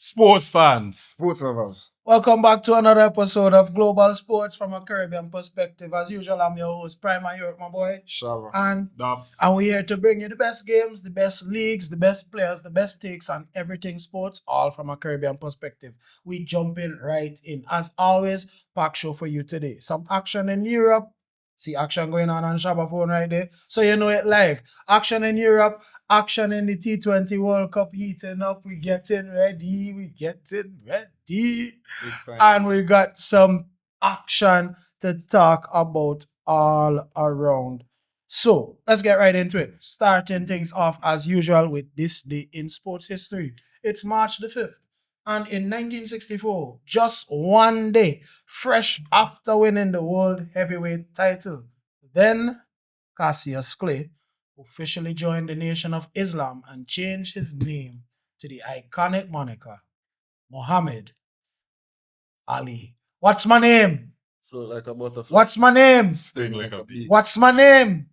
Sports fans. Sports lovers. Welcome back to another episode of Global Sports from a Caribbean perspective. As usual, I'm your host, Prime Europe, my boy. Shava. And Dubs. we're here to bring you the best games, the best leagues, the best players, the best takes, and everything sports, all from a Caribbean perspective. We jump in right in. As always, pack show for you today. Some action in Europe. See action going on Shabba phone right there. So you know it live. Action in Europe, action in the T20 World Cup heating up. We getting ready. And we got some action to talk about all around. So let's get right into it. Starting things off as usual with this day in sports history. It's March the 5th. And in 1964, just one day, fresh after winning the world heavyweight title, then Cassius Clay officially joined the Nation of Islam and changed his name to the iconic moniker, Muhammad Ali. What's my name? Float like a butterfly. What's my name? Sting like a bee. What's my name?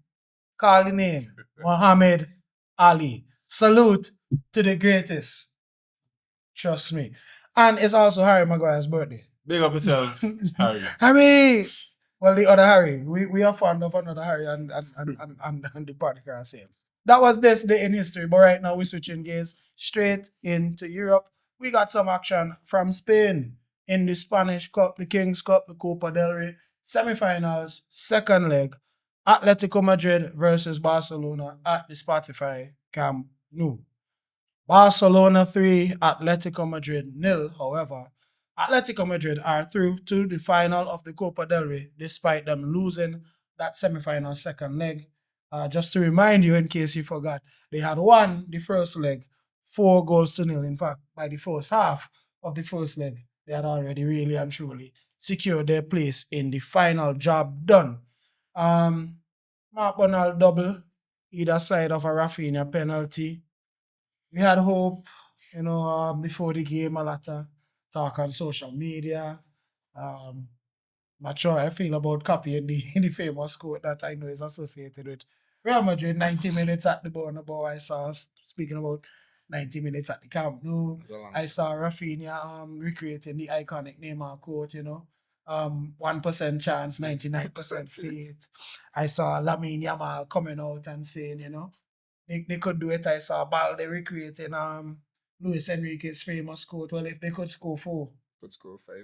Call the name. Muhammad Ali. Salute to the greatest. Trust me. And it's also Harry Maguire's birthday. Big up yourself, Harry. Harry! Well, the other Harry. We are fond of another Harry and the particular same. That was this day in history, but right now we're switching gears straight into Europe. We got some action from Spain in the Spanish Cup, the Kings Cup, the Copa del Rey, semi-finals, second leg, Atletico Madrid versus Barcelona at the Spotify Camp Nou. Barcelona 3, Atletico Madrid 0. However, Atletico Madrid are through to the final of the Copa del Rey despite them losing that semi-final second leg. Just to remind you, in case you forgot, they had won the first leg 4-0. In fact, by the first half of the first leg, they had already really and truly secured their place in the final. Job done. Mark Bernal double, either side of a Rafinha penalty. We had hope, before the game, a lot of talk on social media. Not sure how I feel about copying the famous quote that I know is associated with Real Madrid, 90 minutes at the Bernabeu. I saw, speaking about 90 minutes at the Camp Nou, I saw Rafinha recreating the iconic Neymar quote, 1% chance, 99% faith. I saw Lamine Yamal coming out and saying, they could do it. I saw Balde recreating Luis Enrique's famous quote, well, if they could score 4,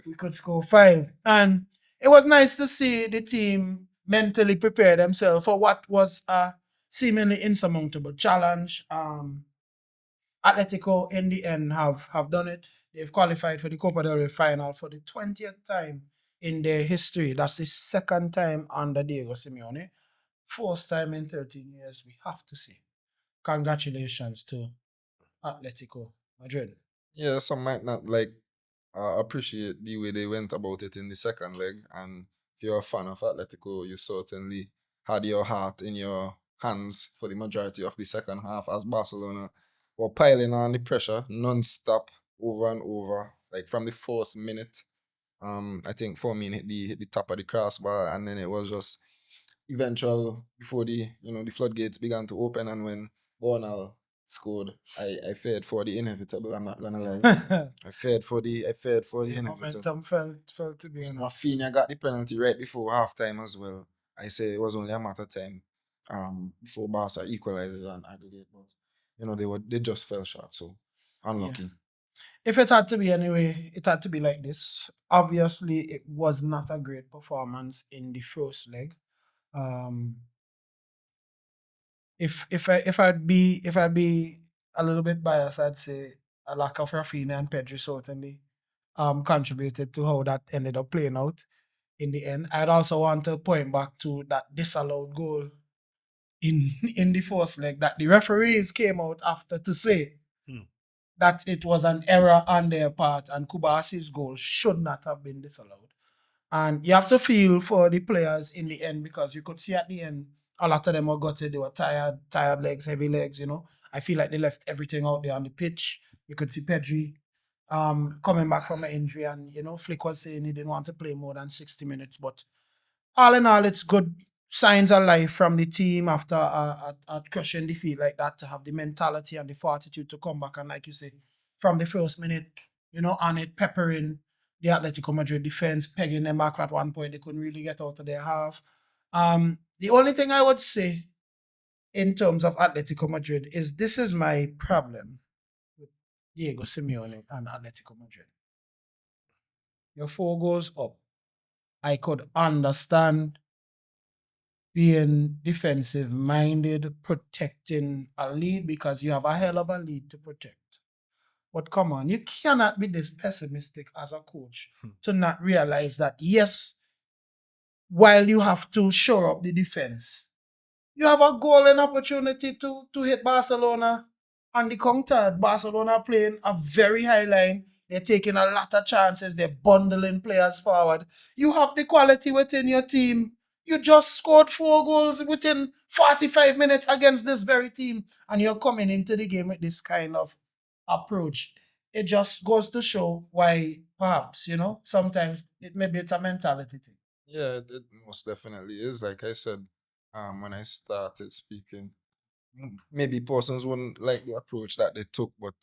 we could score 5. And it was nice to see the team mentally prepare themselves for what was a seemingly insurmountable challenge. Atletico, in the end, have done it. They've qualified for the Copa del Rey final for the 20th time in their history. That's the second time under Diego Simeone. First time in 13 years, we have to say. Congratulations to Atletico Madrid. Yeah, some might not appreciate the way they went about it in the second leg. And if you're a fan of Atletico, you certainly had your heart in your hands for the majority of the second half as Barcelona were piling on the pressure non-stop over and over, like from the first minute. I think for me hit the top of the crossbar, and then it was just eventual before the floodgates began to open, and when Bornal scored, I feared for the inevitable. I'm not gonna lie. I feared for the inevitable. Momentum felt to be enough. Rafinha got the penalty right before halftime as well. I say it was only a matter of time before Barca equalizes and aggregate, but they just fell short, so unlucky. Yeah. If it had to be anyway, it had to be like this. Obviously, it was not a great performance in the first leg. If I'd be a little bit biased, I'd say a lack of Rafinha and Pedri certainly contributed to how that ended up playing out in the end. I'd also want to point back to that disallowed goal in the first leg that the referees came out after to say that it was an error on their part and Kubasi's goal should not have been disallowed. And you have to feel for the players in the end, because you could see at the end, a lot of them were gutted. They were tired legs, heavy legs, I feel like they left everything out there on the pitch. You could see Pedri coming back from an injury, and, Flick was saying he didn't want to play more than 60 minutes. But all in all, it's good signs of life from the team after a crushing defeat like that, to have the mentality and the fortitude to come back. And like you say, from the first minute, on it, peppering the Atletico Madrid defense, pegging them back at one point. They couldn't really get out of their half. The only thing I would say in terms of Atletico Madrid is this is my problem with Diego Simeone and Atletico Madrid. Your 4 goals up. I could understand being defensive minded, protecting a lead because you have a hell of a lead to protect. But come on, you cannot be this pessimistic as a coach to not realize that, yes, while you have to shore up the defense, you have a golden opportunity to hit Barcelona on the counter. Barcelona playing a very high line. They're taking a lot of chances. They're bundling players forward. You have the quality within your team. You just scored 4 goals within 45 minutes against this very team, and you're coming into the game with this kind of approach. It just goes to show why perhaps, sometimes maybe it's a mentality thing. Yeah, it most definitely is. Like I said, when I started speaking, maybe persons wouldn't like the approach that they took, but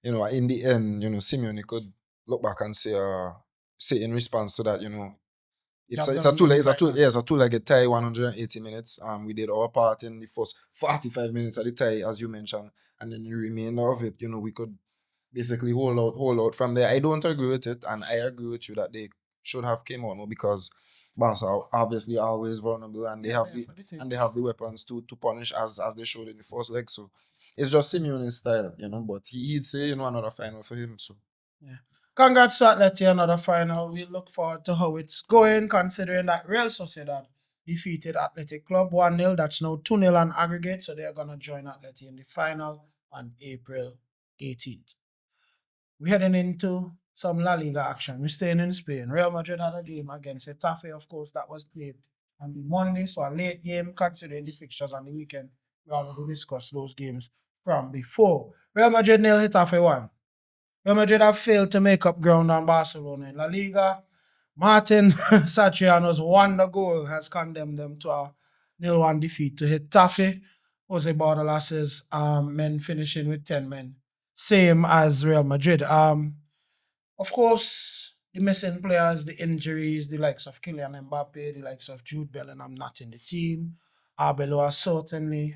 in the end, Simeone could look back and say in response to that, it's Job a, it's done a two in the leg, final. it's a two-legged tie, 180 minutes. We did our part in the first 45 minutes of the tie, as you mentioned, and then the remainder of it, we could basically hold out from there. I don't agree with it, and I agree with you that they should have came on more because Barca are obviously always vulnerable, and they have the weapons to punish as they showed in the first leg. So it's just Simeone's style, But he'd say another final for him. So Yeah. Congrats to Atleti, another final. We look forward to how it's going, considering that Real Sociedad defeated Athletic Club 1-0. That's now 2-0 on aggregate, so they're going to join Atleti in the final on April 18th. We're heading into some La Liga action. We're staying in Spain. Real Madrid had a game against Getafe, of course, that was played on the Monday, so a late game considering the fixtures on the weekend. We already discussed those games from before. Real Madrid 0, Getafe 1. Real Madrid have failed to make up ground on Barcelona in La Liga. Martin Satriano's wonder goal has condemned them to a 0-1 defeat to Getafe. Jose Bordalas's men finishing with 10 men. Same as Real Madrid. Of course, the missing players, the injuries, the likes of Kylian Mbappe, the likes of Jude Bellingham not in the team. Arbeloa certainly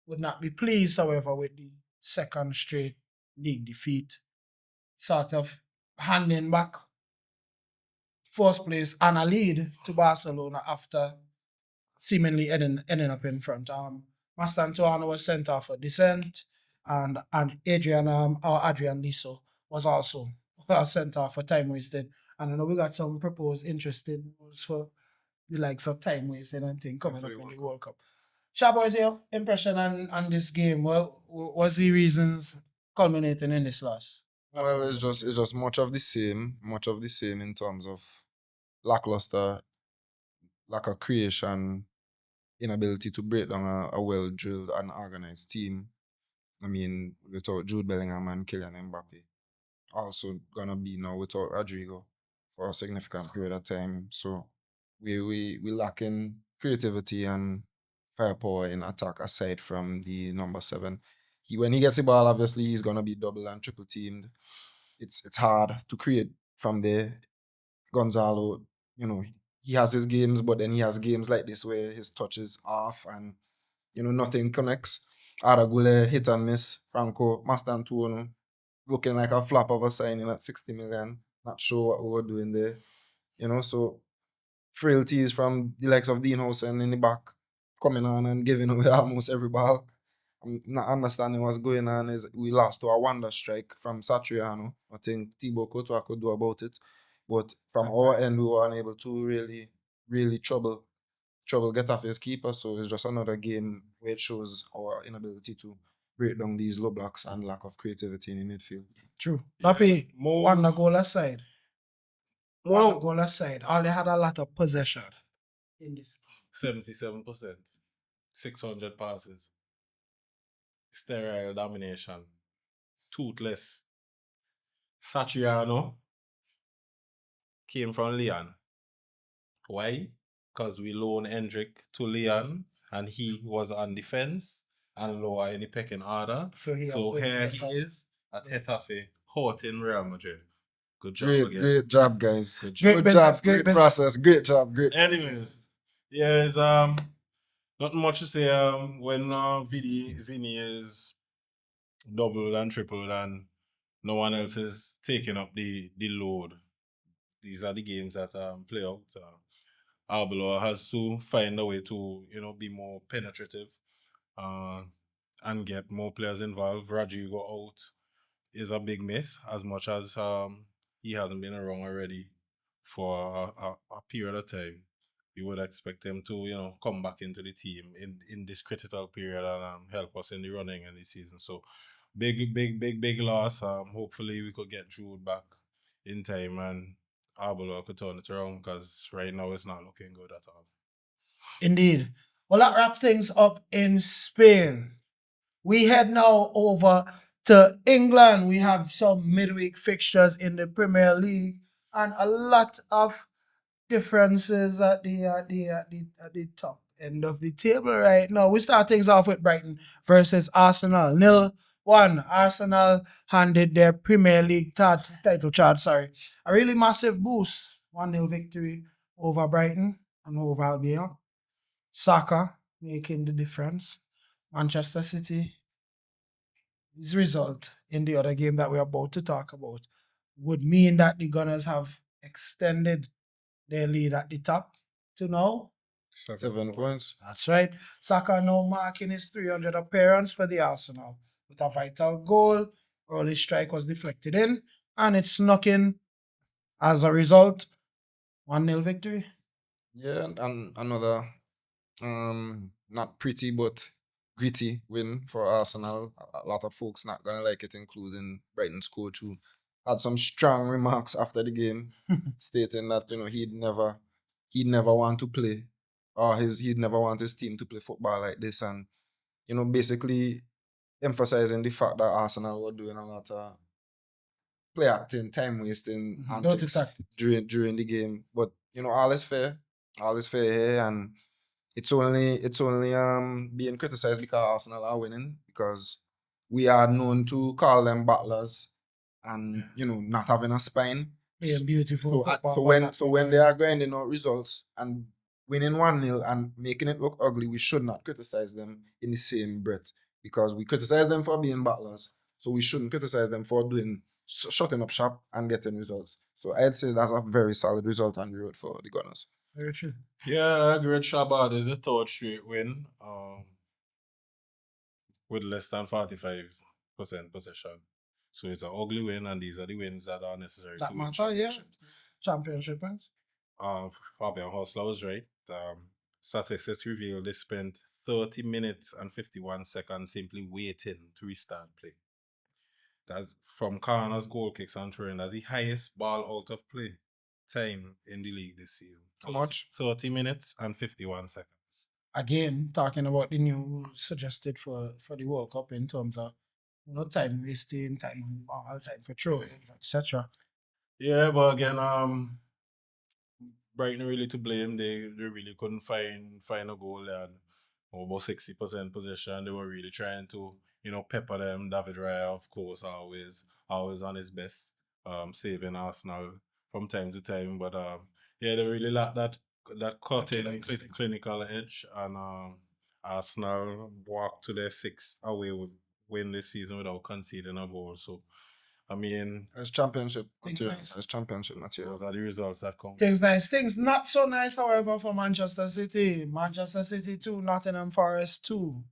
would not be pleased, however, with the second straight league defeat, sort of handing back first place and a lead to Barcelona after seemingly ending up in front. Mastantuano was sent off for dissent, and Adrian Liso was also sent off for time wasted. And I know we got some proposed interesting rules for the likes of time wasted and thing coming up in the World Cup. Shaboy's your impression on this game. What was the reasons culminating in this loss? well, it's just much of the same in terms of lackluster, lack of creation, inability to break down a well drilled and organized team. I mean, without Jude Bellingham and Kylian Mbappe, also gonna be now without Rodrigo for a significant period of time. So we lacking creativity and firepower in attack aside from the number 7. When he gets the ball, obviously he's gonna be double and triple teamed. It's hard to create from there. Gonzalo, he has his games, but then he has games like this where his touch is off and nothing connects. Aragule hit and miss. Franco Mastantuono looking like a flop of a signing at 60 million. Not sure what we were doing there. So frailties from the likes of Dean Housen in the back coming on and giving away almost every ball. I'm not understanding what's going on. Is we lost to a wonder strike from Satriano. I think Thibaut Courtois could do about it. But from our end, we were unable to really, really trouble Getafe's keeper. So it's just another game where it shows our inability to break down these low blocks and lack of creativity in the midfield. True. Lappy, one goal aside. One goal aside. All they had a lot of possession in this game. 77%. 600 passes. Sterile domination. Toothless. Satriano came from Leon. Why? Because we loaned Hendrick to Leon and he was on defense and lower in the pecking order. So here he is at Getafe, hurting Real Madrid. Good job Great, again. great job, guys. Good job. Great business, great great business. process. Great job, great process. Anyways, yeah, it's nothing much to say. When Vinny is doubled and tripled and no one else is taking up the load. These are the games that play out. Arbeloa has to find a way to be more penetrative uh, and get more players involved. Rodrigo out is a big miss as much as he hasn't been around already for a period of time. You would expect him to come back into the team in this critical period and help us in the running in the season. So big loss. Hopefully we could get Jude back in time and Arbeloa could turn it around because right now it's not looking good at all. Indeed. Well, that wraps things up in Spain. We head now over to England. We have some midweek fixtures in the Premier League and a lot of differences at the top end of the table right now. We start things off with Brighton versus Arsenal. 0-1. Arsenal handed their Premier League title charge, a really massive boost. 1-0 victory over Brighton and over Albion. Saka making the difference. Manchester City, his result in the other game that we're about to talk about would mean that the Gunners have extended their lead at the top to now. 7 points. That's right. Saka now marking his 300 appearance for the Arsenal with a vital goal. Early strike was deflected in and it snuck in. As a result, 1-0 victory. Yeah, and another not pretty but gritty win for Arsenal. A lot of folks not gonna like it, including Brighton's coach, who had some strong remarks after the game, stating that he'd never want to play, or he'd never want his team to play football like this, and basically emphasizing the fact that Arsenal were doing a lot of play acting, time wasting, Dirty antics tactics. during the game. But all is fair. All is fair here, and it's only being criticized because Arsenal are winning, because we are known to call them battlers and not having a spine. Playing beautiful So, football. when they are grinding out results and winning 1-0 and making it look ugly, we should not criticize them in the same breath, because we criticize them for being battlers. So we shouldn't criticize them for shutting up shop and getting results. So I'd say that's a very solid result on the road for the Gunners. Very true. Yeah, great Shabbat is the third straight win with less than 45% possession. So it's an ugly win, and these are the wins that are necessary That to win matter, yeah. championships. Championship wins. Fabian Hostler was right. Statistics reveal they spent 30 minutes and 51 seconds simply waiting to restart play. That's from corners, goal kicks, and throwing. That's the highest ball out of play time in the league this season. How much? 30 minutes and 51 seconds. Again, talking about the new rules suggested for the World Cup in terms of time wasting, time on ball, time for throw-ins, etc. Yeah, but again, Brighton really to blame. They really couldn't find a goal. They had about 60% possession. They were really trying to pepper them. David Raya, of course, always on his best, saving Arsenal from time to time. But yeah, they really lacked that cutting clinical edge, and Arsenal walked to their sixth away win this season without conceding a goal. So I mean, It's championship Things material. nice. It's championship material. those are the results that come. Things nice. Things not so nice, however, for Manchester City. Manchester City 2, Nottingham Forest 2.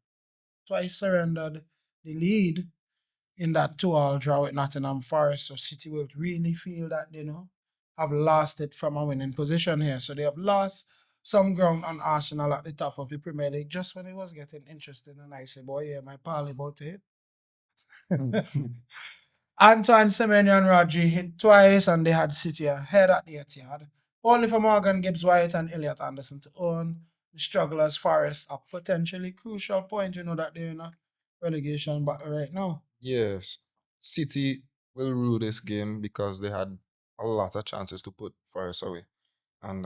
Twice surrendered the lead in that 2-2 draw with Nottingham Forest. So City will really feel that they have lost it from a winning position here. So they have lost some ground on Arsenal at the top of the Premier League just when it was getting interesting. And I say, boy, yeah, my pal about it. Antoine Semenyo and Rodri hit twice and they had City ahead at the Etihad. Only for Morgan Gibbs-White and Elliot Anderson to own the strugglers Forest a potentially crucial point. That they're in a relegation battle right now. Yes, City will rule this game because they had a lot of chances to put Forest away. And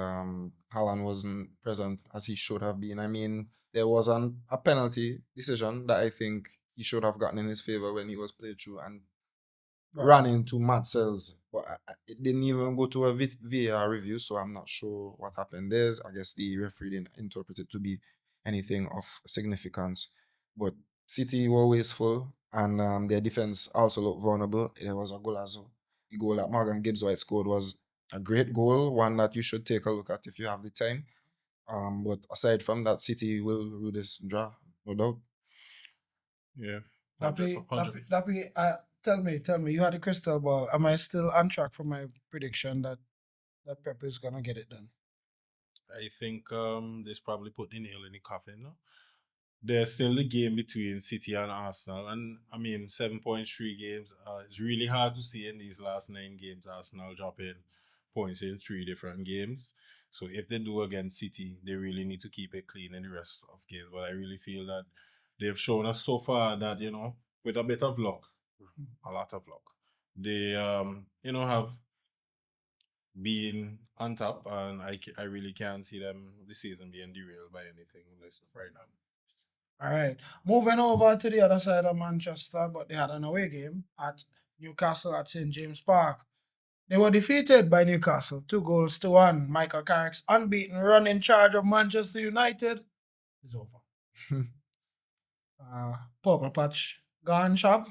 Haaland wasn't present as he should have been. I mean, there was a penalty decision that I think he should have gotten in his favor when he was played through, and ran into Matt Sells, but it didn't even go to a VAR review, so I'm not sure what happened there. I guess the referee didn't interpret it to be anything of significance. But City were wasteful, and their defense also looked vulnerable. It was a golazo. The goal that Morgan Gibbs White scored was a great goal, one that you should take a look at if you have the time. But aside from that, City will rule this draw, no doubt. Yeah, Dappy, 100. tell me, you had a crystal ball. Am I still on track for my prediction that Pep is gonna get it done? I think this probably put the nail in the coffin. No? There's still the game between City and Arsenal, and I mean 7.3 games. It's really hard to see in these last 9 games Arsenal dropping points in 3 different games. So if they do against City, they really need to keep it clean in the rest of games. But I really feel that they've shown us so far that with a bit of luck, a lot of luck, they have been on top, and I really can't see them this season being derailed by anything right now. All right. Moving over to the other side of Manchester, but they had an away game at Newcastle at St. James Park. They were defeated by Newcastle, 2-1. Michael Carrick's unbeaten run in charge of Manchester United is over. Purple Patch gone shop.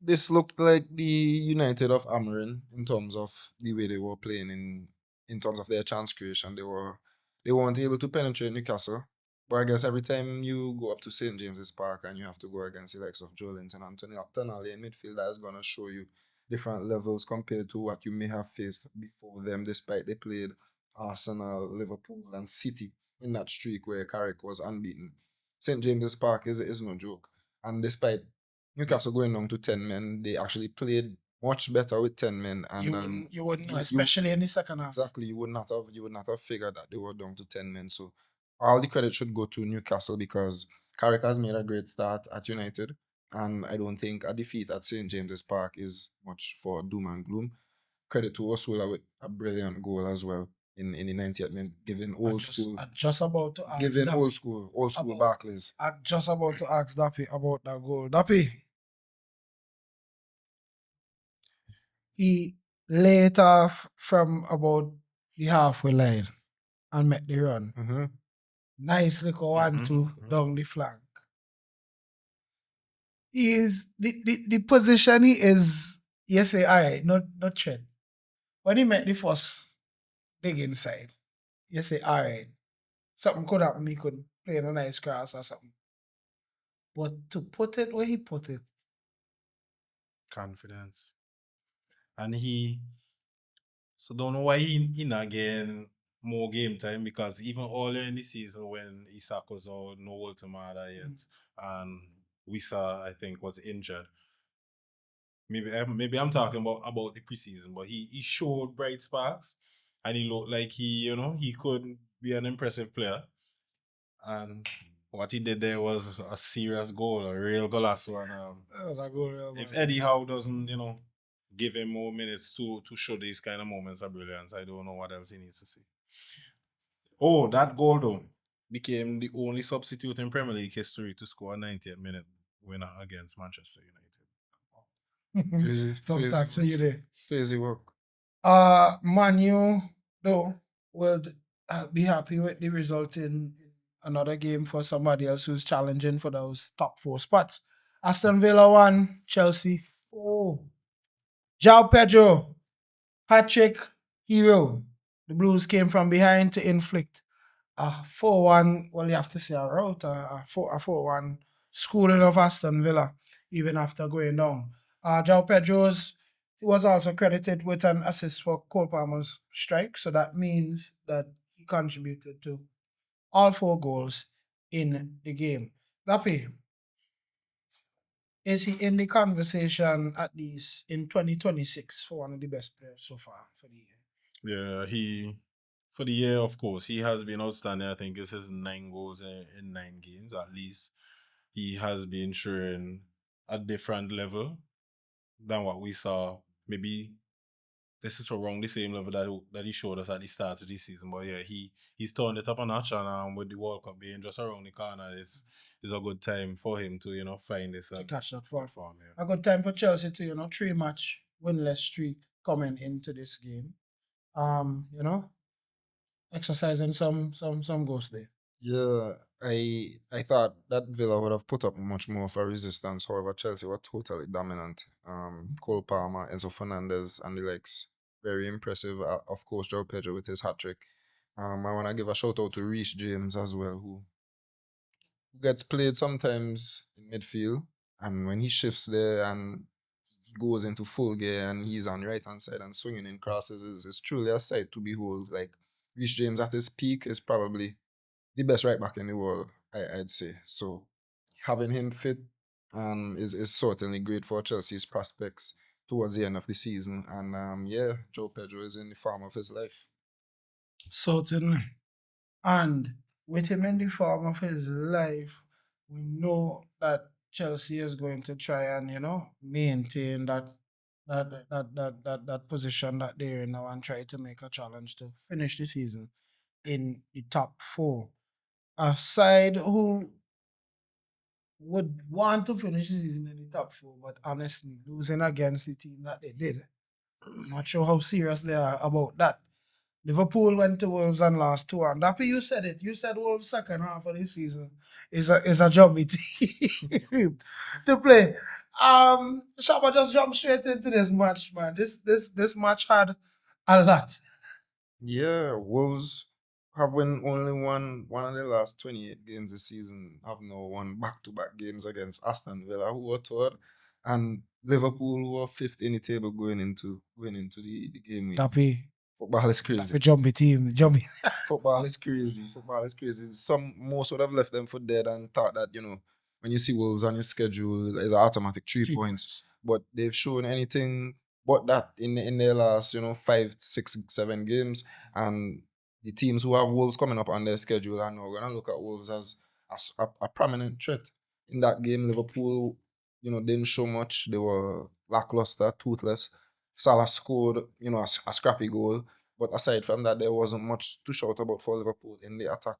This looked like the United of Amarin in terms of the way they were playing in terms of their chance creation. They weren't able to penetrate Newcastle. But I guess every time you go up to St. James's Park and you have to go against the likes of Joelinton and Tonali in midfield, that's gonna show you different levels compared to what you may have faced before them, despite they played Arsenal, Liverpool, and City in that streak where Carrick was unbeaten. St. James's Park is no joke. And despite Newcastle going down to 10 men, they actually played much better with 10 men. And You wouldn't know, you- especially in the second half. exactly, you would not have figured that they were down to 10 men. So all the credit should go to Newcastle because Carrick has made a great start at United. And I don't think a defeat at St. James's Park is much for doom and gloom. Credit to Osula with a brilliant goal as well in the 90th minute, giving old school I'm just about to ask giving Dappy. old school About- Barclays. I'm just about to ask Dappy about that goal. Dappy, he lay it off from about the halfway line and make the run. Mm-hmm. Nice little 1-2 down the flank. He is the position he is, you say, all right, not trend. When he met the first dig inside, you say, all right, something could happen, he could play in a nice grass or something. But to put it where he put it, Confidence. And so don't know why he not getting more game time, because even earlier in the season when Isak was out, no Ultimata yet, and Wissa, I think, was injured. Maybe I'm talking about the preseason, but he showed bright sparks, and he looked like he could be an impressive player. And what he did there was a serious goal, a real golazo. And that was a goal. Real if bad. Eddie Howe doesn't, give him more minutes to show these kind of moments of brilliance, I don't know what else he needs to see. Oh, that goal though became the only substitute in Premier League history to score a 90th minute winner against Manchester United. Crazy, Some crazy stats for work. you there. Crazy work. Manu though will be happy with the result in another game for somebody else who's challenging for those top 4 spots. Aston Villa 1, Chelsea 4. João Pedro, hat-trick hero. The Blues came from behind to inflict a 4-1, well, you have to say a rout, a 4-1 schooling of Aston Villa, even after going down. João Pedro's was also credited with an assist for Cole Palmer's strike, so that means that he contributed to all 4 goals in the game. Lappy, is he in the conversation at least in 2026 for one of the best players so far for the year? Yeah, for the year, of course, he has been outstanding. I think this is 9 goals in 9 games at least. He has been showing a different level than what we saw maybe this is around the same level that he showed us at the start of the season. But yeah, he's turned it up a notch, and with the World Cup being just around the corner, is a good time for him to find this To catch that form. Yeah. A good time for Chelsea to 3-match winless streak coming into this game. You know, exercising some ghost there. Yeah, I thought that Villa would have put up much more of a resistance. However, Chelsea were totally dominant. Cole Palmer, Enzo Fernandez, and the likes. Very impressive. Of course, Joe Pedro with his hat trick. I want to give a shout out to Reece James as well, who gets played sometimes in midfield, and when he shifts there and he goes into full gear and he's on the right hand side and swinging in crosses is truly a sight to behold. Like Reece James at his peak is probably the best right back in the world, I'd say. So having him fit is certainly great for Chelsea's prospects towards the end of the season. And yeah, Joe Pedro is in the form of his life. Certainly. And with him in the form of his life, we know that Chelsea is going to try and, maintain that position that they're in now and try to make a challenge to finish the season in the top four. A side who would want to finish the season in the top four, but honestly, losing against the team that they did. Not sure how serious they are about that. Liverpool went to Wolves and lost 2-1. Dappy, you said it. You said Wolves second half of the season is a jumpy team to play. Shabba just jumped straight into this match, man. This match had a lot. Yeah, Wolves have only won one of the last 28 games this season, have now won back-to-back games against Aston Villa, who were third, and Liverpool, who were fifth in the table going into the game week. Dappy, Football is crazy. jumpy team. Jumpy. Football is crazy. Football is crazy. Most would have left them for dead and thought that, when you see Wolves on your schedule, it's an automatic 3 points. But they've shown anything but that in their last, 5, 6, 7 games. And the teams who have Wolves coming up on their schedule are now going to look at Wolves as a prominent threat. In that game, Liverpool, didn't show much. They were lackluster, toothless. Salah scored, a scrappy goal. But aside from that, there wasn't much to shout about for Liverpool in the attack.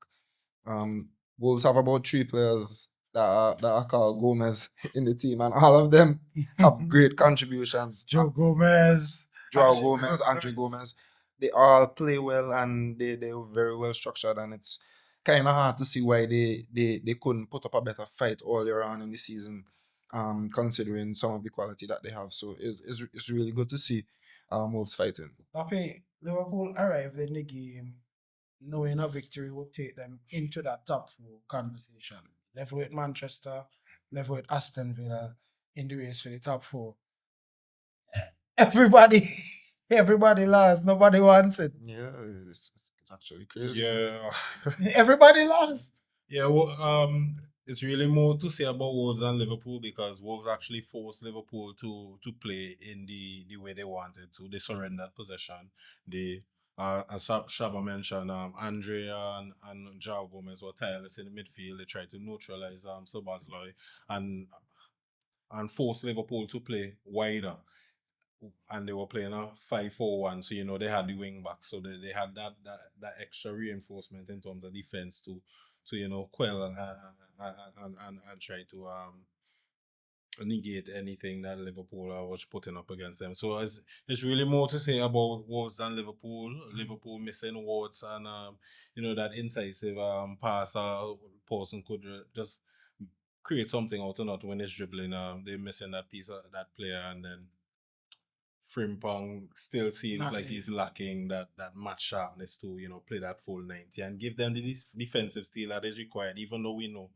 Wolves have about 3 players that are called Gomez in the team, and all of them have great contributions. Joe Gomez. Joao Gomez, Andre Gomez. They all play well and they're very well structured, and it's kind of hard to see why they couldn't put up a better fight all year round in the season, considering some of the quality that they have. So it's really good to see Wolves fighting. Dappy, Liverpool arrived in the game knowing a victory would take them into that top four conversation. Level with Manchester, level with Aston Villa in the race for the top four. Everybody lost. Nobody wants it. Yeah, it's actually crazy. Yeah. Everybody lost. Yeah, well, it's really more to say about Wolves than Liverpool, because Wolves actually forced Liverpool to play in the way they wanted to. They surrendered possession. They, as Shaba mentioned, Andre and Joao Gomez were tireless in the midfield. They tried to neutralize Szoboszlai and force Liverpool to play wider. And they were playing a 5-4-1, so they had the wing back, so they had that extra reinforcement in terms of defense to quell and try to negate anything that Liverpool was putting up against them. So it's really more to say about Wolves than Liverpool. Liverpool missing Wards and that incisive pass person could just create something out of nothing when it's dribbling. They're missing that piece of that player, and then Frimpong still seems Not like really. he's lacking that match sharpness to play that full 90 and give them the defensive steel that is required, even though we know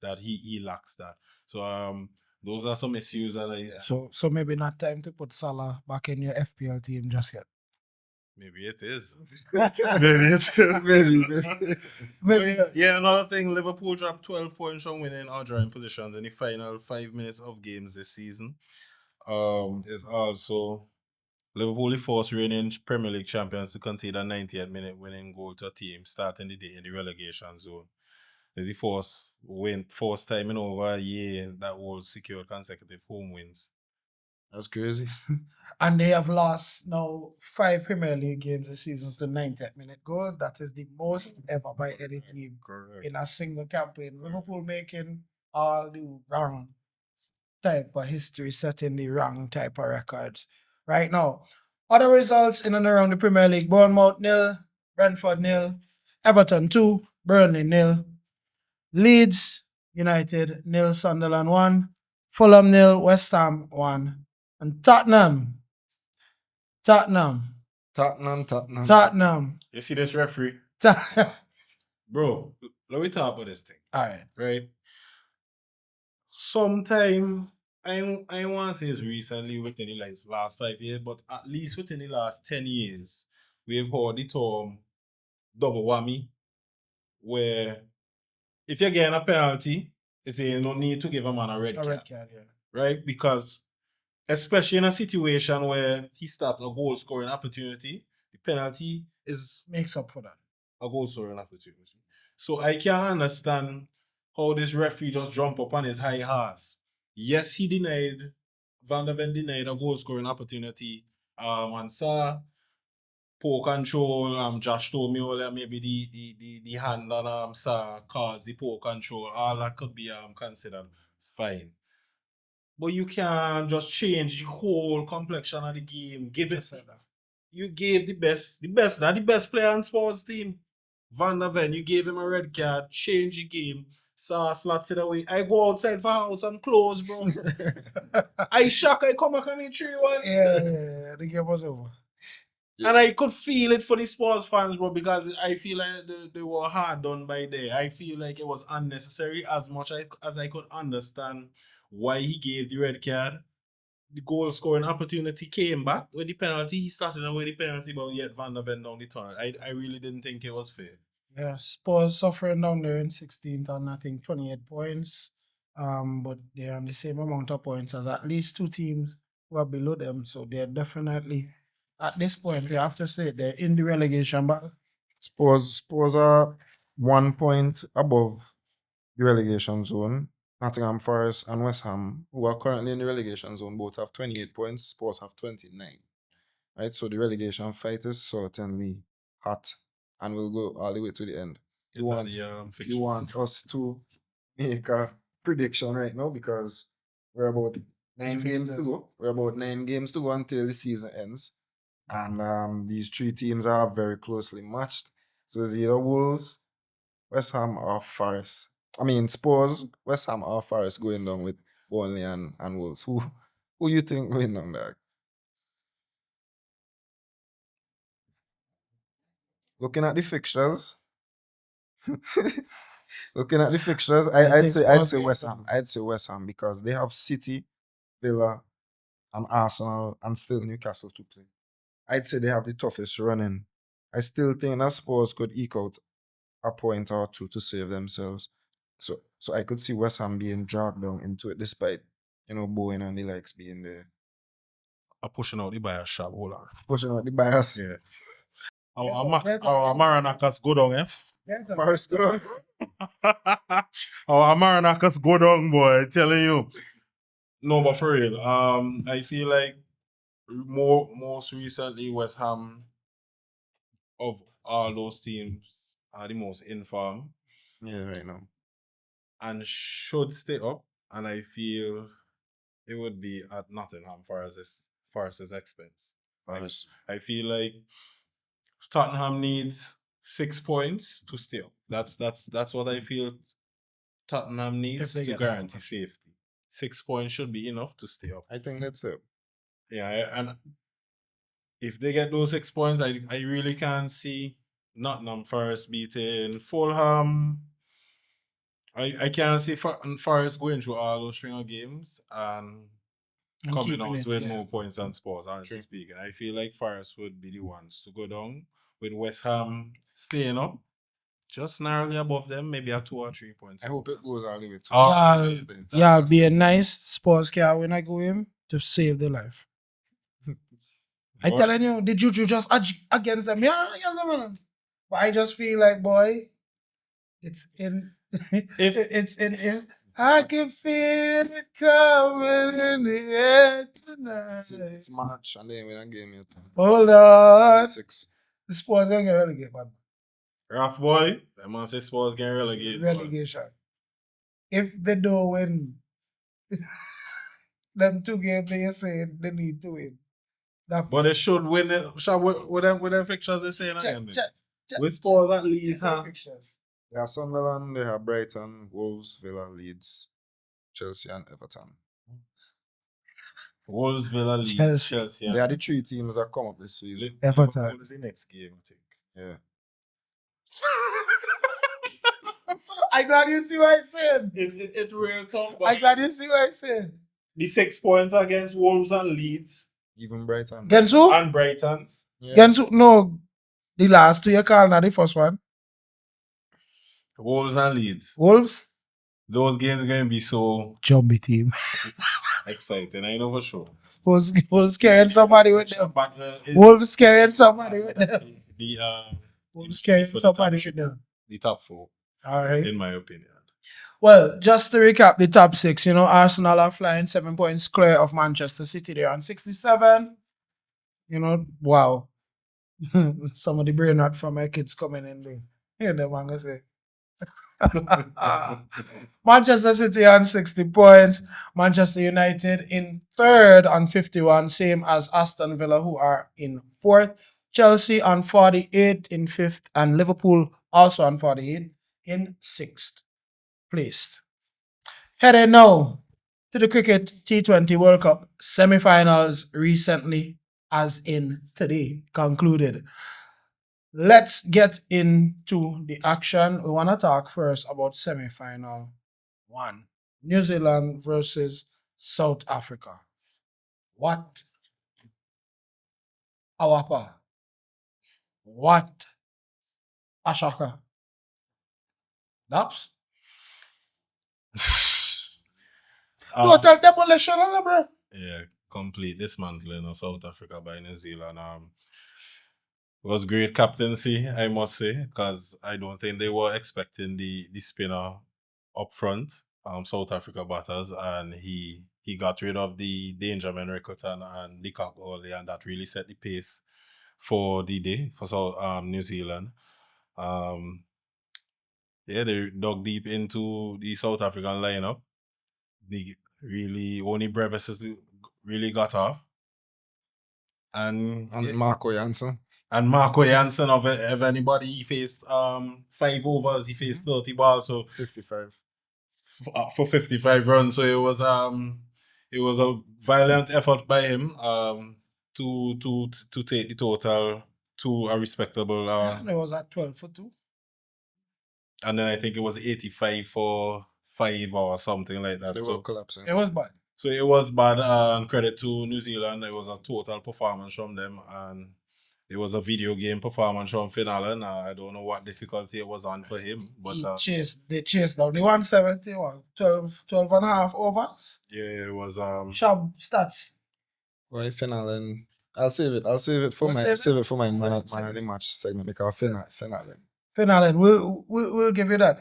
that he lacks that. So those are some issues that I So maybe not time to put Salah back in your FPL team just yet. maybe it is. Maybe it's maybe. Maybe. Yeah, another thing, Liverpool dropped 12 points from winning or drawing positions in the final 5 minutes of games this season. Is also Liverpool, the first reigning Premier League champions to concede a 90th minute winning goal to a team starting the day in the relegation zone. It's the first time in over a year that Wolves secured consecutive home wins. That's crazy. And they have lost now 5 Premier League games this season to 90th minute goals. That is the most ever by any team Correct. in a single campaign. Liverpool making all the wrong type of history, setting the wrong type of records right now. Other results in and around the Premier League: Bournemouth 0, Brentford 0, Everton 2, Burnley 0, Leeds United 0, Sunderland 1, Fulham 0, West Ham 1, and Tottenham. Tottenham. You see this referee? All Bro, let me talk about this thing. right. Right? Sometime I want to say it's recently within the last 5 years, but at least within the last 10 years, we've heard the term double whammy, where if you're getting a penalty, it ain't no need to give a man a red A card. red card, yeah. Right? Because especially in a situation where he stopped a goal scoring opportunity, the penalty is Makes up for that. a goal scoring opportunity. So I can't understand how this referee just jump up on his high horse. Yes, Van der Ven denied a goal scoring opportunity. And saw poor control. Josh told me earlier maybe the hand on Sa caused the poor control. All that could be considered fine. But you can't just change the whole complexion of the game. You gave not the best player on sports team. Van der Ven, you gave him a red card, change the game. Saw slots it away. I go outside for house and close, bro. I shock, I come back and me 3-1. Yeah, the game was over. And I could feel it for the sports fans, bro, because I feel like they were hard done by there. I feel like it was unnecessary as much as I could understand why he gave the red card. The goal scoring opportunity came back with the penalty. He started away the penalty, but yet Van der Ven down the tunnel. I really didn't think it was fair. Yeah, Spurs suffering down there in 16th on, I think, 28 points. But they're on the same amount of points as at least 2 teams who are below them. So they're definitely, at this point, we have to say they're in the relegation battle. Spurs are 1 point above the relegation zone. Nottingham Forest and West Ham, who are currently in the relegation zone, both have 28 points. Spurs have 29. Right? So the relegation fight is certainly hot and will go all the way to the end. You want us to make a prediction right now because we're about 9 games to go. We're about 9 games to go until the season ends. And these 3 teams are very closely matched. So it's either Wolves, West Ham, or Forest. I mean Spurs, West Ham, or Forest going down with Burnley and Wolves. Who you think going down there? Looking at the fixtures, I'd think say Spurs get West it. Ham. I'd say West Ham because they have City, Villa, and Arsenal, and still Newcastle to play. I'd say they have the toughest running. I still think that Spurs could eke out a point or two to save themselves. So I could see West Ham being dragged down into it, despite Bowen and the likes being there. I'm pushing out the bias shop. Hold on. Pushing out the bias. Yeah. Get Our up. Maranakas go down, eh? Yes, sir. Forest go down. Our Maranakas go down, boy. Telling you. No, but for real, I feel like most recently West Ham of all those teams are the most informed Yeah, right now. and should stay up. And I feel it would be at Nottingham Forest's expense. Forest. I feel like Tottenham needs 6 points to stay up. That's what I feel Tottenham If needs they to get guarantee safety. 6 points should be enough to stay up. I think that's it. Yeah, and if they get those 6 points, I really can't see Nottingham Forest beating Fulham. I can't see Forest going through all those string of games and coming keeping out it, with yeah. more points than Spurs, honestly speaking. I feel like Forest would be the ones to go down, with West Ham staying up, just narrowly above them, maybe a 2 or 3 points. I hope it goes all the way to Yeah, be a nice Spurs can win a game to save their life. I telling you, the juju just against them. Yeah, against them, man. But I just feel like, boy, it's in. If- it's in. I can feel it coming in the air It's tonight. March and then when I game it. Hold on. 6. The Spurs gonna get relegated, man. Rough boy. That man say Spurs getting relegated. man. Relegation. If they don't win, them 2 games they say they need to win. That But they should win it. With them fixtures they saying check, again. check, check. With Spurs at least, Check huh? the fixtures. They have Sunderland, they have Brighton, Wolves, Villa, Leeds, Chelsea, and Everton. Wolves, Villa, Leeds, Chelsea. Chelsea. They are the 3 teams that come up this season. Everton. Liverpool is the next game, I think. Yeah. I'm glad you see what I said. It's real tough. I'm glad you see what I said. The 6 points against Wolves and Leeds Even Brighton. Against who? and Brighton. Yeah. Against who? No, the last 2 you call, not the first one. Wolves and Leeds. Wolves. Those games are going to be so Jumpy team. exciting. I know for sure. Wolves carrying somebody with them. But, Wolves carrying somebody with them. The Wolves carrying for the somebody top- with them. the top 4, All right. in my opinion. Well, just to recap the top 6, Arsenal are flying 7 points clear of Manchester City. They're on 67. Wow. Some of the brain rot from my kids coming in there. Hear them, I'm going to say. Manchester City on 60 points. Manchester United in 3rd on 51, same as Aston Villa, who are in 4th. Chelsea on 48 in 5th, and Liverpool also on 48 in 6th placed. Heading now to the Cricket T20 World Cup semi-finals recently, as in today, concluded. Let's get into the action. We want to talk first about semi-final 1. New Zealand versus South Africa. What? Awapa. What? Ashaka. Daps? Total demolition on them, bro. Yeah, complete dismantling of South Africa by New Zealand. It was great captaincy, I must say, because I don't think they were expecting the spinner up front, South Africa batters, and he got rid of the Dangerman Rickerton and the Cock early, and that really set the pace for the day for New Zealand. Yeah, they dug deep into the South African lineup. The really only Brevis really got off. And Marco Jansen. And Marco Jansen of anybody, he faced 5 overs, he faced 30 balls, so 55. For 55 runs. So it was a violent effort by him to take the total to a respectable It was at 12 for 2. and then I think it was 85 for 5 or something like that. They were collapsing. It was bad. So it was bad, and credit to New Zealand. It was a total performance from them, and it was a video game performance from Finalen. I don't know what difficulty it was on for him, but They chased down the 170, 12 and a half overs. yeah, it was Sharp stats. Why Finalen? I'll save it. For my man of the match segment because Finalen. We'll give you that.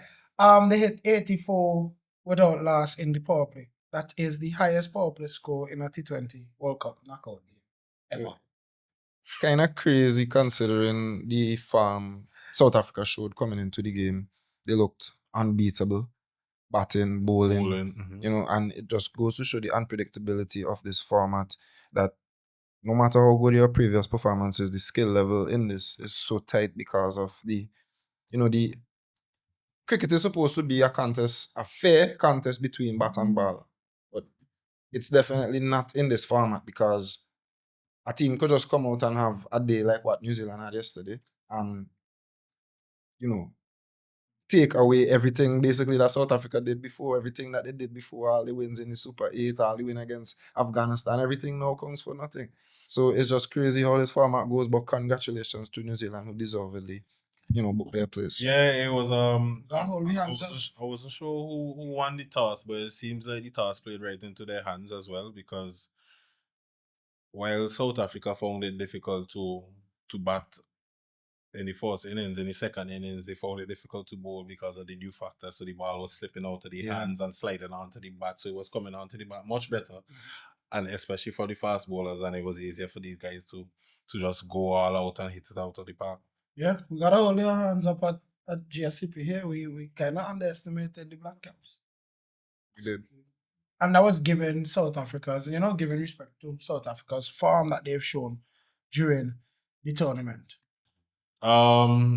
They hit 84 without loss in the power play. That is the highest power play score in a T20 World Cup knockout game ever. Kind of crazy considering the farm South Africa showed coming into the game. They looked unbeatable, batting, bowling. mhm. And it just goes to show the unpredictability of this format, that no matter how good your previous performances, the skill level in this is so tight because of the cricket is supposed to be a fair contest between bat and ball. But it's definitely not in this format because a team could just come out and have a day like what New Zealand had yesterday and, take away everything basically that South Africa did before, everything that they did before, all the wins in the Super 8, all the win against Afghanistan, everything now comes for nothing. So it's just crazy how this format goes, but congratulations to New Zealand who deservedly, book their place. Yeah, it was I wasn't sure who won the toss, but it seems like the toss played right into their hands as well, because while South Africa found it difficult to bat in the first innings. In the second innings, they found it difficult to bowl because of the new factor. So the ball was slipping out of the hands and sliding onto the bat. So it was coming onto the bat much better. And especially for the fast bowlers, and it was easier for these guys to just go all out and hit it out of the park. Yeah, we gotta hold your hands up at GSCP here. We kind of underestimated the Black Caps. We did. And that was given South Africa's, giving respect to South Africa's form that they've shown during the tournament.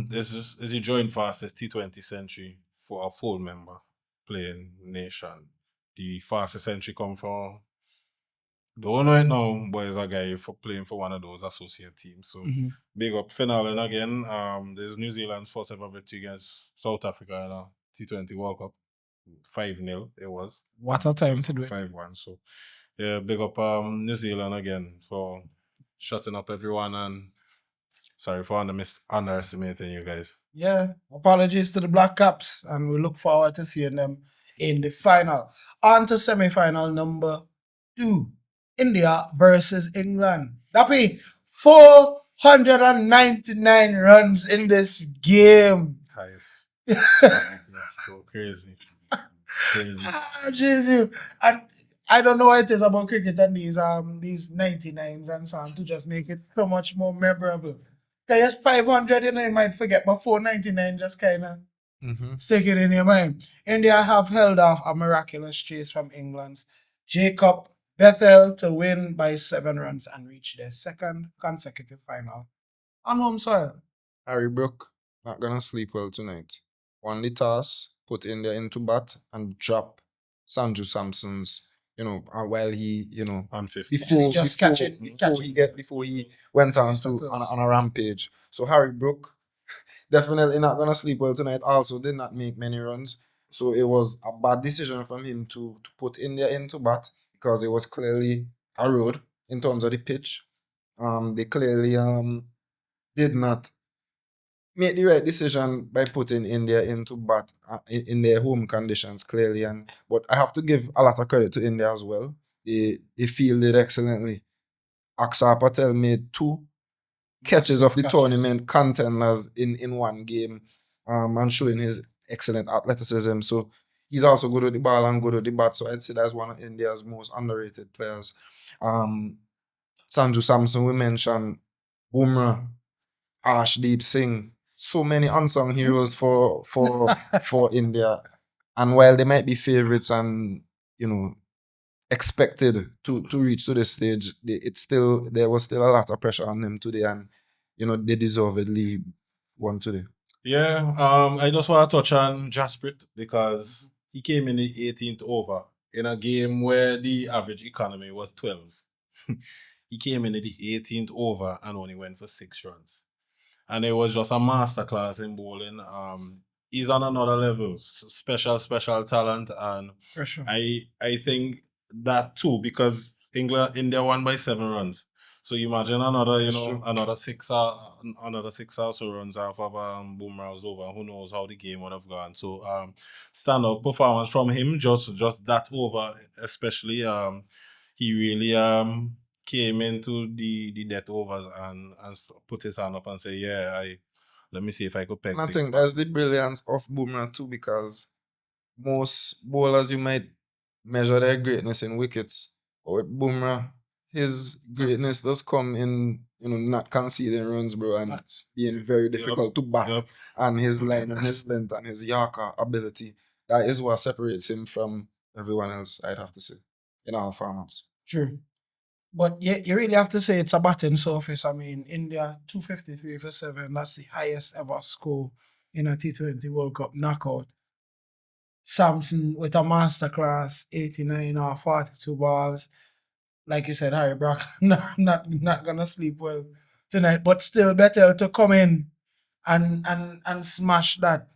This is the joint fastest T20 century for a full member playing nation. The fastest century come from, don't know it now, but it's a guy for playing for one of those associate teams. So big up Finland again. This is New Zealand's first ever victory against South Africa in a T20 World Cup. 5-0 it was. What a time to do it. 5-1. So yeah, big up New Zealand again for shutting up everyone, and sorry for underestimating you guys. Yeah, apologies to the Black Caps, and we look forward to seeing them in the final. On to semi-final number 2. India versus England. Dappy, 499 runs in this game. Highest. Let's go crazy. Crazy. Jesus. And I don't know what it is about cricket and these 99s and so on to just make it so much more memorable. Because 500, you might forget, but 499 just kind of stick it in your mind. India have held off a miraculous chase from England's Jacob Bethel to win by 7 runs and reach their second consecutive final on home soil. Harry Brook not gonna sleep well tonight. Won the toss, put India into bat, and drop Sanju Samson's. While he, on 50. Before he went on a rampage. So Harry Brook definitely not gonna sleep well tonight. Also did not make many runs. So it was a bad decision from him to put India into bat, because it was clearly a road in terms of the pitch. They clearly did not make the right decision by putting India into bat in their home conditions, clearly. But I have to give a lot of credit to India as well. They fielded excellently. Akshar Patel made 2 catches of the tournament contenders in one game, and showing his excellent athleticism. So he's also good with the ball and good with the bat. So I'd say that's one of India's most underrated players. Sanju Samson, we mentioned, Bumrah, Arshdeep Singh, so many unsung heroes for India. And while they might be favorites and expected to reach to this stage, there was still a lot of pressure on them today, and they deservedly won today. Yeah, I just want to touch on Jasprit because he came in the 18th over in a game where the average economy was 12. He came in the 18th over and only went for 6 runs. And it was just a masterclass in bowling. He's on another level, special talent, and Pressure. I think that too, because India won by 7 runs. So imagine another 6 also runs off of Bumrah's over. Who knows how the game would have gone? So standout performance from him, just that over, especially. He really came into the death overs and put his hand up and say, let me see if I could peg. And I think that's the brilliance of Bumrah too, because most bowlers, you might measure their greatness in wickets, but with Bumrah, his greatness does come in not conceding runs, bro, and being very difficult to bat. And his line and his length and his Yorker ability, that is what separates him from everyone else, I'd have to say, in all formats. True. But you really have to say it's a batting surface. I mean, India 253 for 7. That's the highest ever score in a T20 World Cup knockout. Samson with a masterclass 89 or 42 balls. Like you said, Harry Brock not gonna sleep well tonight, but still better to come in and smash that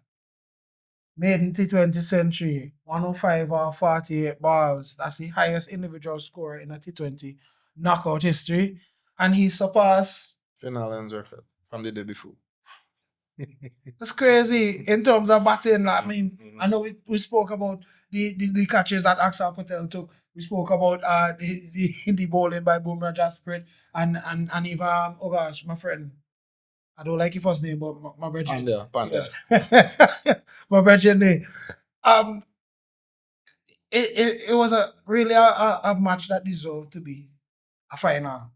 maiden T20 century, 105 or 48 balls. That's the highest individual score in a T20 knockout history. And he surpassed Finland's record from the day before. That's crazy in terms of batting. I mean, I know we spoke about the catches that Akshar Patel took. We spoke about the bowling by Bumrah Jasprit and even my friend I don't like your first name, but my brethren. Panda. Yeah. My brethren name. Um, it was a really a match that deserved to be a final.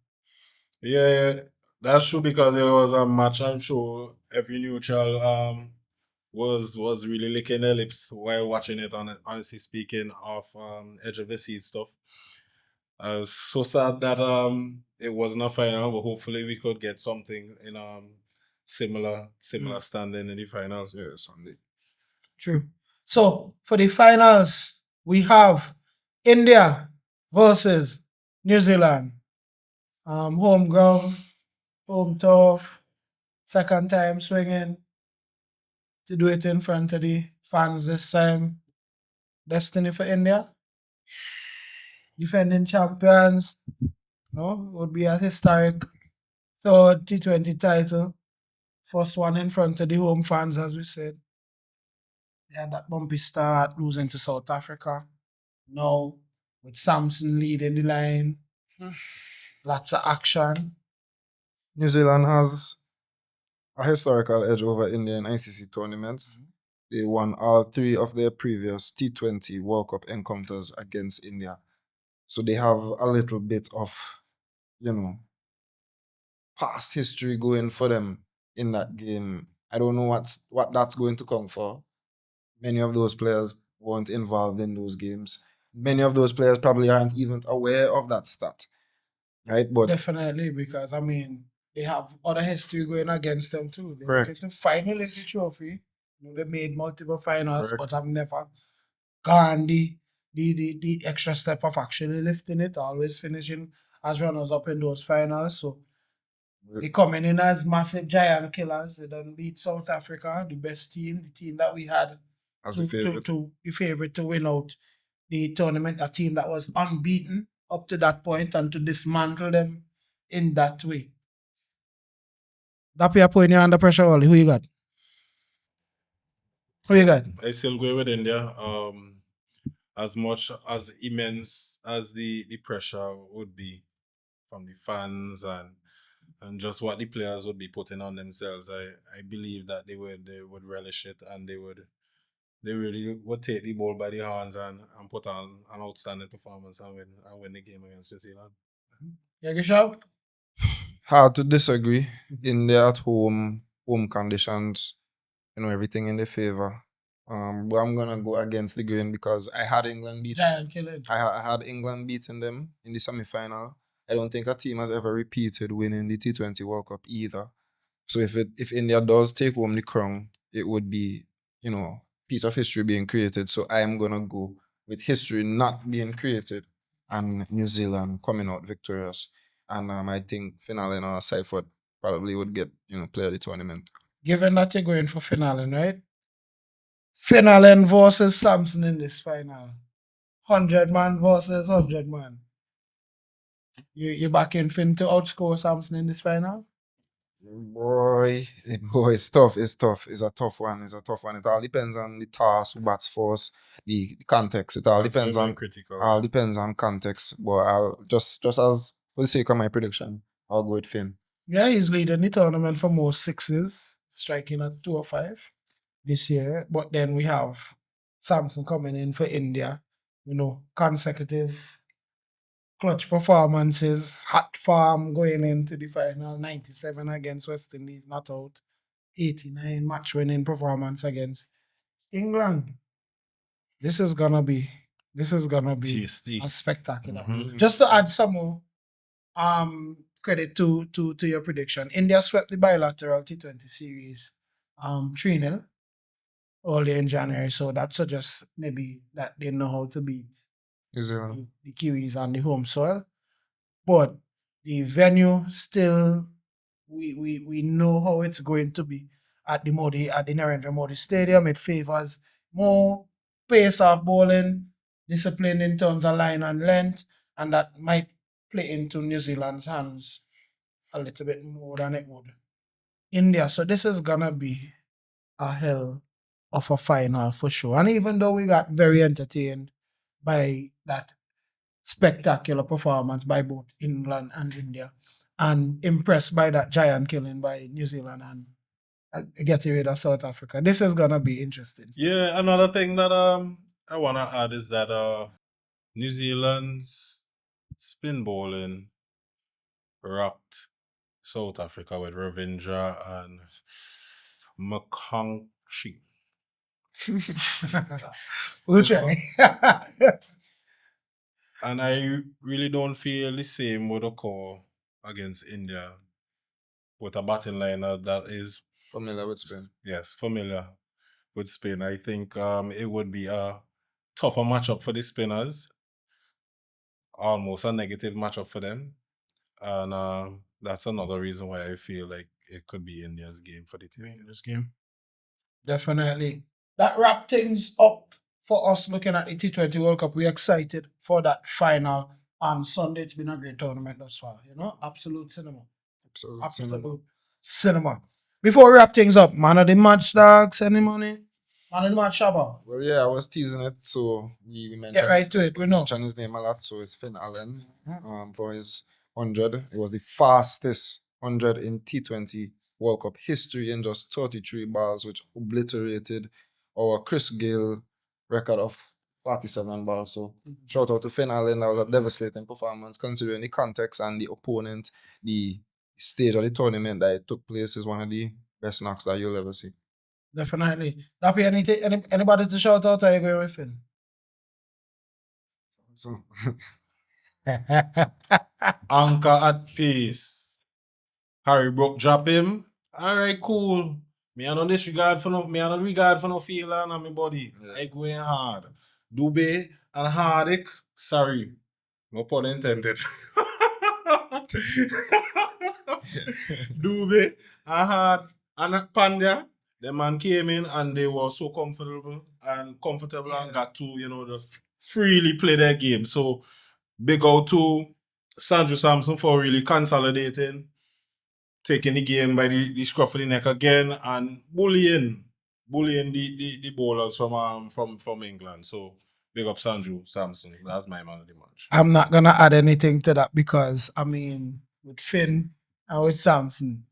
Yeah, that's true because it was a match. I'm sure every neutral was really licking their lips while watching it. Honestly speaking, of edge of the seat stuff. I was so sad that it wasn't a final, but hopefully we could get something in similar standing in the finals. Yeah, Sunday. True. So for the finals, we have India versus New Zealand. Home ground, home turf, second time swinging to do it in front of the fans this time. Destiny for India. Defending champions. No, would be a historic third T20 title. First one in front of the home fans, as we said. They had that bumpy start, losing to South Africa. Now, with Samson leading the line, lots of action. New Zealand has a historical edge over India in ICC tournaments. They won all 3 of their previous T20 World Cup encounters against India. So they have a little bit of, past history going for them in that game. I don't know what that's going to come for. Many of those players weren't involved in those games. Many of those players probably aren't even aware of that stat. Right? But Definitely, because I mean, they have other history going against them too. They Correct. wanted to finally lift the trophy. They made multiple finals, Correct. but have never gone the extra step of actually lifting it, always finishing as runners up in those finals. So they coming in as massive giant killers. They done beat South Africa, the best team, the team that we had as a favorite. to the favorite to win out the tournament, a team that was unbeaten up to that point, and to dismantle them in that way. That you're putting you under pressure, Ollie. Who you got? Who you got? I still go with India. As much as immense as the pressure would be from the fans and just what the players would be putting on themselves, I believe that they would relish it, and they really would take the ball by the hands and put on an outstanding performance and win the game against New Zealand. Yeah, Gishab? Hard to disagree. India at home conditions, everything in their favor. But I'm gonna go against the grain because I had England beat. Giant killing. I had England beating them in the semi-final. I don't think a team has ever repeated winning the T20 World Cup either. So if India does take home the crown, it would be, piece of history being created. So I am gonna go with history not being created and New Zealand coming out victorious. And I think finale on Seifert probably would get, player of the tournament. Given that you're going for finale, right? Finale versus Samson in this final. 100 man versus 100 man. You back in Finn to outscore Samson in this final? Boy, it's tough. It's tough. It's a tough one. It all depends on the task, who bats first, the context. It all That's depends very on critical. all depends on context. But I'll just as for the sake of my prediction, I'll go with Finn. Yeah, he's leading the tournament for most sixes, striking at 205 this year. But then we have Samson coming in for India. Consecutive clutch performances, hot farm going into the final, 97 against West Indies, not out. 89 match winning performance against England. This is gonna be Tasty. a spectacular. Mhm. Just to add some more credit to your prediction. India swept the bilateral T20 series 3-0 early in January. So that suggests maybe that they know how to beat New Zealand. the Kiwis on the home soil. But the venue still, we know how it's going to be at the Narendra Modi Stadium. It favors more pace of bowling, discipline in terms of line and length, and that might play into New Zealand's hands a little bit more than it would India. So this is gonna be a hell of a final for sure. And even though we got very entertained by that spectacular performance by both England and India, and impressed by that giant killing by New Zealand and getting rid of South Africa. This is gonna be interesting. Yeah, another thing that I wanna add is that New Zealand's spin bowling rocked South Africa with Ravindra and McConkey. We'll try. And I really don't feel the same would occur against India with a batting liner that is, Familiar with Spain. yes, familiar with Spain. I think it would be a tougher matchup for the spinners, almost a negative matchup for them. And that's another reason why I feel like it could be India's game for the team. This game. Definitely. That wrap things up for us looking at the T20 World Cup. We're excited for that final on Sunday. It's been a great tournament thus far. You know, absolute cinema. Absolute cinema. Before we wrap things up, man of the match, dogs, any money? Man of the match, Shabba. Well, yeah, I was teasing it, so we mentioned, Get right to it. We know. mentioned his name a lot. So it's Finn Allen for his 100. It was the fastest 100 in T20 World Cup history in just 33 balls, which obliterated our Chris Gayle record of 47 balls. So shout out to Finn Allen. That was a devastating performance considering the context and the opponent, the stage of the tournament that it took place is one of the best knocks that you'll ever see. Definitely. Dappy, anybody to shout out? Are you going with Finn? So Anchor at peace. Harry Brook drop him. Alright, cool. Me I no disregard for no regard for no feeling on my body. Yeah. I going hard. Dube and Hardik. Sorry. No pun intended. Dube and Hard and Pandya. The man came in and they were so comfortable and got to, just freely play their game. So big out to Sanju Samson for really consolidating, taking the game by the scruff of the neck again and bullying the bowlers from England. So big up Sanju Samson. That's my man of the match. I'm not gonna add anything to that because I mean with Finn and with Samson,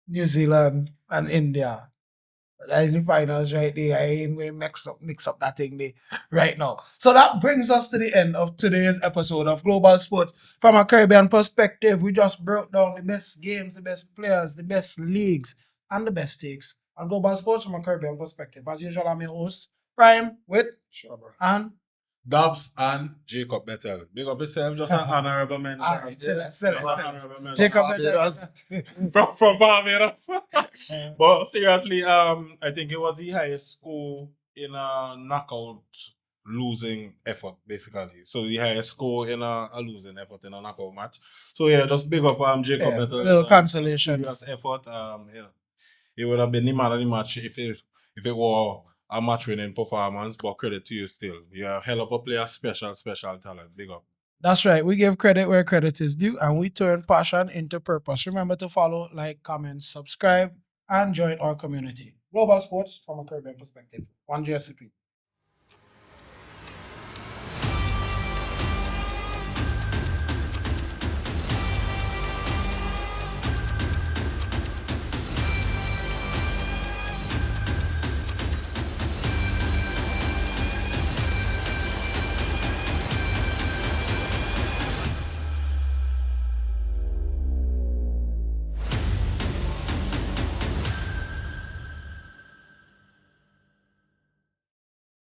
New Zealand and India. That is the finals right there. I ain't going to mix up that thing there right now. So that brings us to the end of today's episode of Global Sports. From a Caribbean perspective, we just broke down the best games, the best players, the best leagues, and the best takes on Global Sports from a Caribbean perspective. As usual, I'm your host, Prime, with Shabba. and Dubs and Jacob Bettel. Big up yourself, just an honorable mention. all right, say that. Just an honorable mention. Jacob Barbados. from Barbados. But seriously, I think it was the highest score in a knockout losing effort, basically. So the highest score in a losing effort in a knockout match. So yeah, just big up Jacob Yeah, Bettel. little consolation. Serious effort. It would have been the man of the match if it were a match winning performance, but credit to you still. You're a hell of a player, special talent. Big up. That's right. We give credit where credit is due and we turn passion into purpose. Remember to follow, like, comment, subscribe, and join our community. Global Sports from a Caribbean perspective. One GSCP.